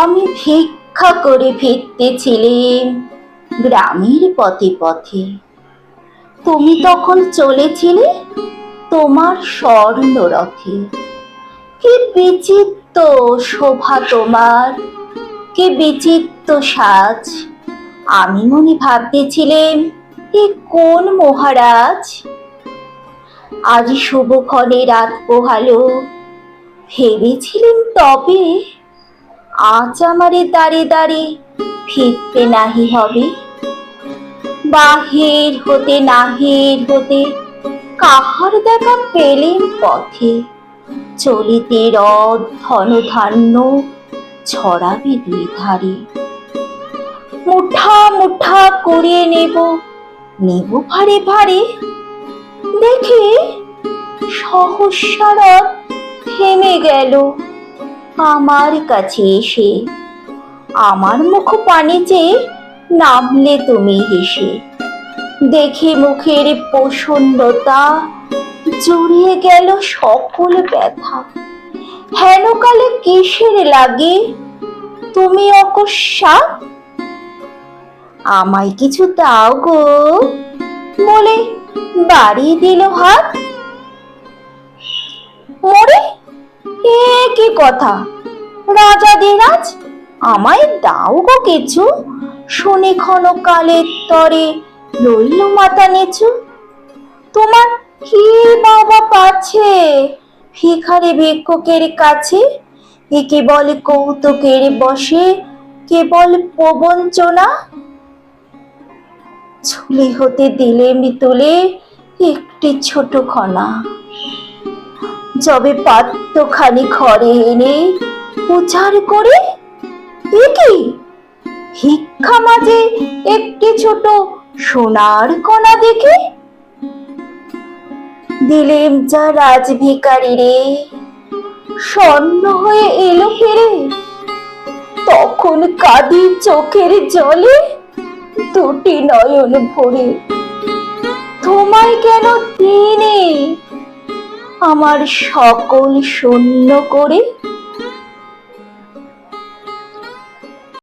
আমি ভিক্ষা করে ফিরতেছিলাম গ্রামের পথে পথে। তুমি তখন চলেছিলে তোমার স্বর্ণরথে। কি বিচিত্র শোভা তোমার, কি বিচিত্র সাজ! আমি মনে ভাবতেছিলাম, এ কোন মহারাজ? আজ শুভক্ষণে রাত পোহালো, ভেবেছিলাম তবে আজ আমারে দাঁড়ে দাঁড়ে ফিরতে নাহি হবে। বাহির হতে নাহির হতে কাহার দেখা পেলেম পথে, চলিতে রথ ধনধান্য ছড়াবে দুই ধারে। মুঠা মুঠা করিয়ে নেব নেব ভারে ভারে, দেখি সহস্র রথ থেমে গেল আমার কাছে এসে। আমার মুখ পানে চেয়ে নামলে তুমি হেসে। দেখে মুখের প্রসন্নতা জড়িয়ে গেল সকল ব্যথা। হেন কালে কিসের লাগে তুমি অকস্মাৎ? আমায় কিছু দাও গো বলে বাড়িয়ে দিল হাত। মরে এ কি কথা রাজাধিরাজ, আমায় দাও গো কিছু, শুনে ক্ষণকালের তরে রইল মাথা নিচু। তোমার কি বাবা পাচ্ছে ভিখারি ভিক্ষুকের কাছে? এ কেবল কৌতুকের বসে, কেবল প্রবঞ্চনা। ঝুলি হতে দিলেম তুলে একটি ছোট খনা, যবে পাত্রখানি ঘরে এনে উজাড় করে, এ কি ভিক্ষা মাঝে একটি ছোট সোনার কণা দেখে দিলেম যা রাজভিখারি রে, স্বর্ণ হয়ে এলো ফিরে। তখন কাঁদি চোখের জলে দুটি নয়ন ভরে। তোমায় কেন দিনে আমার সকল শূন্য করে?